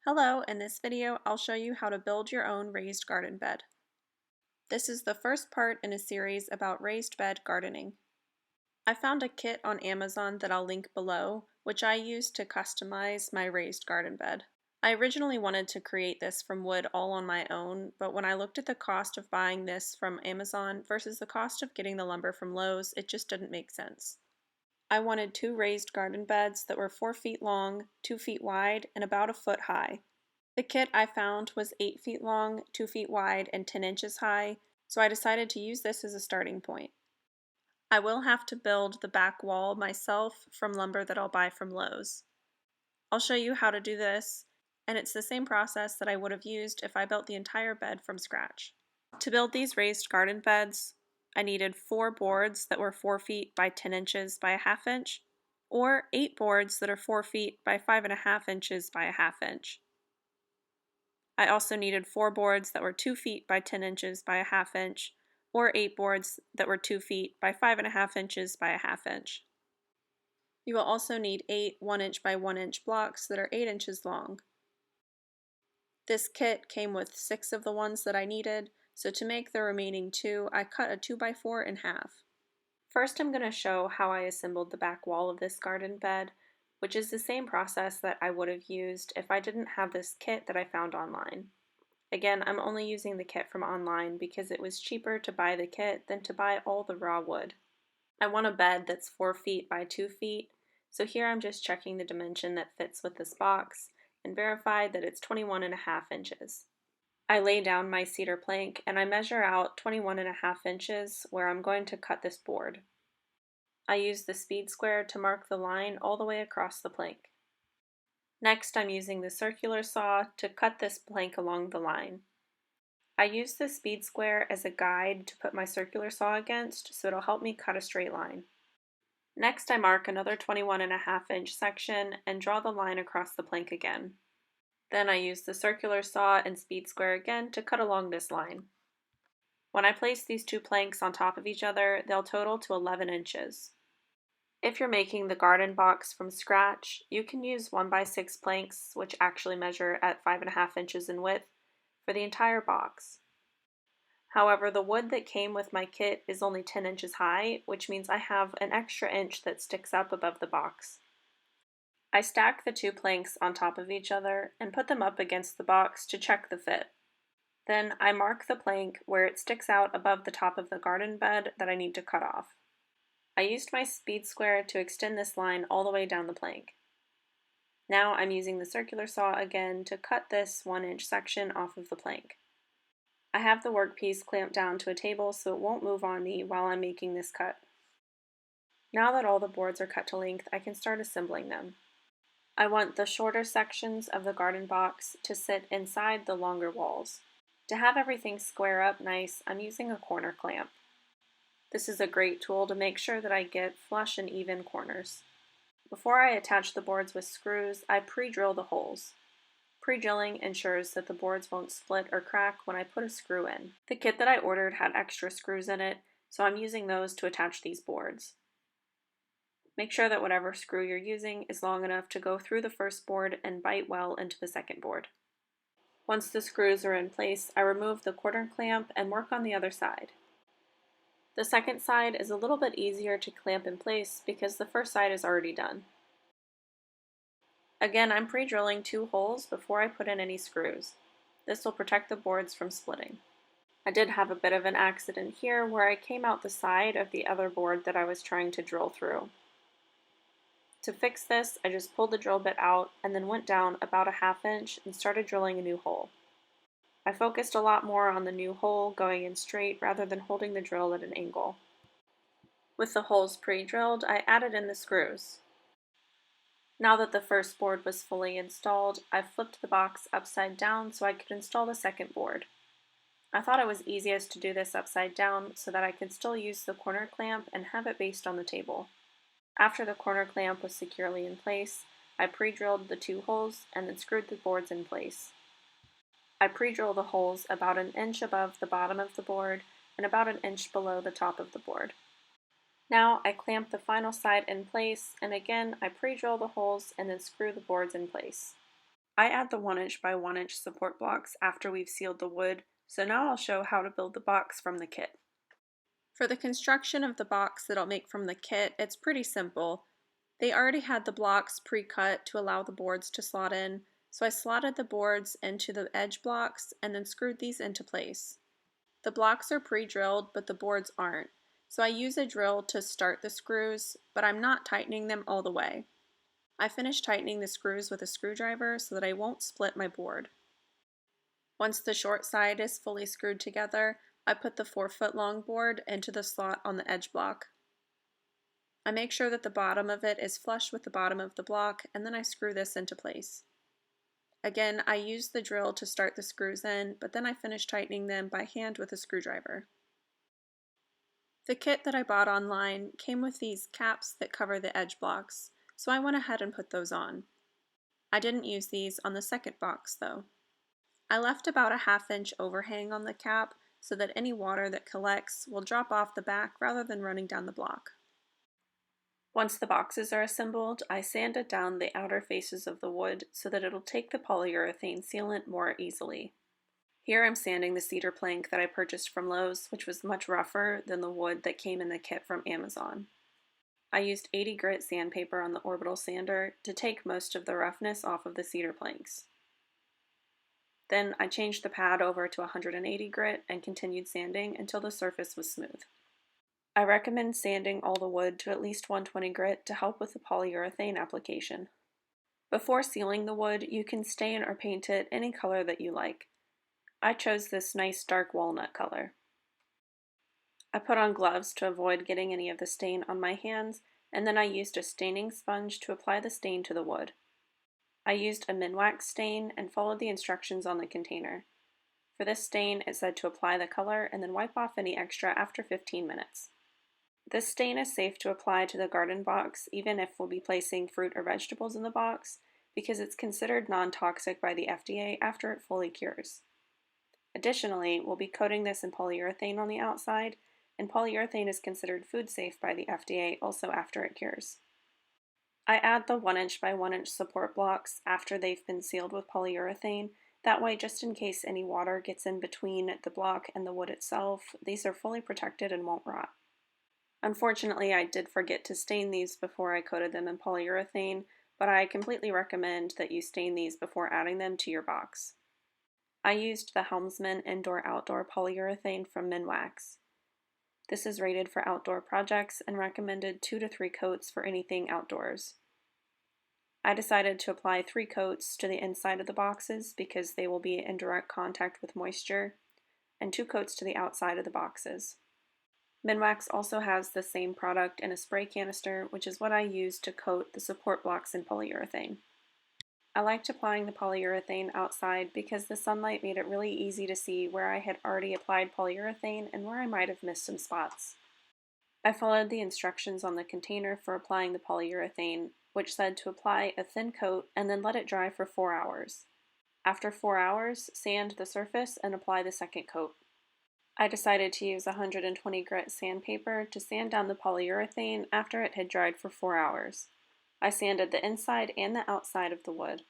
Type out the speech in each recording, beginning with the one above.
Hello, in this video I'll show you how to build your own raised garden bed. This is the first part in a series about raised bed gardening. I found a kit on Amazon that I'll link below, which I used to customize my raised garden bed. I originally wanted to create this from wood all on my own, but when I looked at the cost of buying this from Amazon versus the cost of getting the lumber from Lowe's, it just didn't make sense. I wanted two raised garden beds that were 4 feet long, 2 feet wide, and about a foot high. The kit I found was 8 feet long, 2 feet wide, and 10 inches high, so I decided to use this as a starting point. I will have to build the back wall myself from lumber that I'll buy from Lowe's. I'll show you how to do this, and it's the same process that I would have used if I built the entire bed from scratch. To build these raised garden beds, I needed 4 boards that were 4 feet by 10 inches by a half inch, or 8 boards that are 4 feet by 5.5 inches by a half inch. I also needed 4 boards that were 2 feet by 10 inches by a half inch, or 8 boards that were 2 feet by 5.5 inches by a half inch. You will also need 8 1-inch by 1-inch blocks that are 8 inches long. This kit came with 6 of the ones that I needed, so to make the remaining 2, I cut a 2x4 in half. First, I'm going to show how I assembled the back wall of this garden bed, which is the same process that I would have used if I didn't have this kit that I found online. Again, I'm only using the kit from online because it was cheaper to buy the kit than to buy all the raw wood. I want a bed that's 4 feet by 2 feet, so here I'm just checking the dimension that fits with this box and verified that it's 21.5 inches. I lay down my cedar plank and I measure out 21.5 inches where I'm going to cut this board. I use the speed square to mark the line all the way across the plank. Next, I'm using the circular saw to cut this plank along the line. I use the speed square as a guide to put my circular saw against, so it'll help me cut a straight line. Next, I mark another 21.5 inch section and draw the line across the plank again. Then I use the circular saw and speed square again to cut along this line. When I place these 2 planks on top of each other, they'll total to 11 inches. If you're making the garden box from scratch, you can use 1x6 planks, which actually measure at 5.5 inches in width, for the entire box. However, the wood that came with my kit is only 10 inches high, which means I have an extra inch that sticks up above the box. I stack the 2 planks on top of each other and put them up against the box to check the fit. Then I mark the plank where it sticks out above the top of the garden bed that I need to cut off. I used my speed square to extend this line all the way down the plank. Now I'm using the circular saw again to cut this 1-inch section off of the plank. I have the workpiece clamped down to a table so it won't move on me while I'm making this cut. Now that all the boards are cut to length, I can start assembling them. I want the shorter sections of the garden box to sit inside the longer walls. To have everything square up nice, I'm using a corner clamp. This is a great tool to make sure that I get flush and even corners. Before I attach the boards with screws, I pre-drill the holes. Pre-drilling ensures that the boards won't split or crack when I put a screw in. The kit that I ordered had extra screws in it, so I'm using those to attach these boards. Make sure that whatever screw you're using is long enough to go through the first board and bite well into the second board. Once the screws are in place, I remove the corner clamp and work on the other side. The second side is a little bit easier to clamp in place because the first side is already done. Again, I'm pre-drilling 2 holes before I put in any screws. This will protect the boards from splitting. I did have a bit of an accident here where I came out the side of the other board that I was trying to drill through. To fix this, I just pulled the drill bit out and then went down about a half inch and started drilling a new hole. I focused a lot more on the new hole going in straight rather than holding the drill at an angle. With the holes pre-drilled, I added in the screws. Now that the first board was fully installed, I flipped the box upside down so I could install the second board. I thought it was easiest to do this upside down so that I could still use the corner clamp and have it based on the table. After the corner clamp was securely in place, I pre-drilled the 2 holes and then screwed the boards in place. I pre-drill the holes about an inch above the bottom of the board and about an inch below the top of the board. Now I clamp the final side in place, and again I pre-drill the holes and then screw the boards in place. I add the 1" by 1" support blocks after we've sealed the wood, so now I'll show how to build the box from the kit. For the construction of the box that I'll make from the kit, it's pretty simple. They already had the blocks pre-cut to allow the boards to slot in, so I slotted the boards into the edge blocks and then screwed these into place. The blocks are pre-drilled, but the boards aren't, so I use a drill to start the screws, but I'm not tightening them all the way. I finish tightening the screws with a screwdriver so that I won't split my board. Once the short side is fully screwed together, I put the 4-foot long board into the slot on the edge block. I make sure that the bottom of it is flush with the bottom of the block, and then I screw this into place. Again, I use the drill to start the screws in, but then I finish tightening them by hand with a screwdriver. The kit that I bought online came with these caps that cover the edge blocks, so I went ahead and put those on. I didn't use these on the second box though. I left about a 1/2 inch overhang on the cap so that any water that collects will drop off the back rather than running down the block. Once the boxes are assembled, I sanded down the outer faces of the wood so that it'll take the polyurethane sealant more easily. Here I'm sanding the cedar plank that I purchased from Lowe's, which was much rougher than the wood that came in the kit from Amazon. I used 80 grit sandpaper on the orbital sander to take most of the roughness off of the cedar planks. Then I changed the pad over to 180 grit and continued sanding until the surface was smooth. I recommend sanding all the wood to at least 120 grit to help with the polyurethane application. Before sealing the wood, you can stain or paint it any color that you like. I chose this nice dark walnut color. I put on gloves to avoid getting any of the stain on my hands, and then I used a staining sponge to apply the stain to the wood. I used a Minwax stain and followed the instructions on the container. For this stain, it said to apply the color and then wipe off any extra after 15 minutes. This stain is safe to apply to the garden box even if we'll be placing fruit or vegetables in the box, because it's considered non-toxic by the FDA after it fully cures. Additionally, we'll be coating this in polyurethane on the outside, and polyurethane is considered food safe by the FDA also after it cures. I add the 1" by 1" support blocks after they've been sealed with polyurethane. That way, just in case any water gets in between the block and the wood itself, these are fully protected and won't rot. Unfortunately, I did forget to stain these before I coated them in polyurethane, but I completely recommend that you stain these before adding them to your box. I used the Helmsman Indoor-Outdoor Polyurethane from Minwax. This is rated for outdoor projects and recommended 2 to 3 coats for anything outdoors. I decided to apply 3 coats to the inside of the boxes because they will be in direct contact with moisture, and 2 coats to the outside of the boxes. Minwax also has the same product in a spray canister, which is what I used to coat the support blocks in polyurethane. I liked applying the polyurethane outside because the sunlight made it really easy to see where I had already applied polyurethane and where I might have missed some spots. I followed the instructions on the container for applying the polyurethane, which said to apply a thin coat and then let it dry for 4 hours. After 4 hours, sand the surface and apply the second coat. I decided to use 120 grit sandpaper to sand down the polyurethane after it had dried for 4 hours. I sanded the inside and the outside of the wood.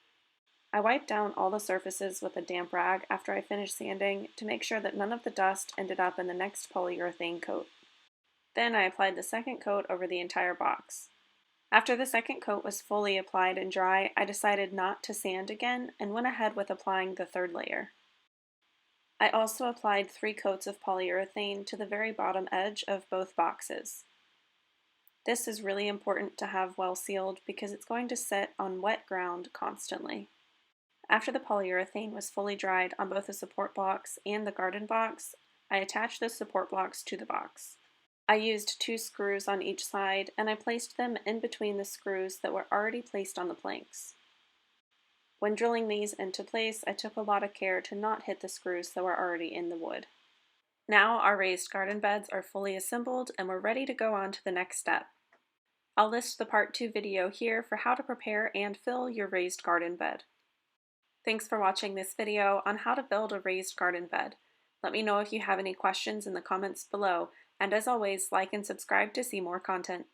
I wiped down all the surfaces with a damp rag after I finished sanding to make sure that none of the dust ended up in the next polyurethane coat. Then I applied the second coat over the entire box. After the second coat was fully applied and dry, I decided not to sand again and went ahead with applying the third layer. I also applied 3 coats of polyurethane to the very bottom edge of both boxes. This is really important to have well sealed because it's going to sit on wet ground constantly. After the polyurethane was fully dried on both the support box and the garden box, I attached the support blocks to the box. I used 2 screws on each side and I placed them in between the screws that were already placed on the planks. When drilling these into place, I took a lot of care to not hit the screws that were already in the wood. Now our raised garden beds are fully assembled and we're ready to go on to the next step. I'll list the part 2 video here for how to prepare and fill your raised garden bed. Thanks for watching this video on how to build a raised garden bed. Let me know if you have any questions in the comments below, and as always, like and subscribe to see more content.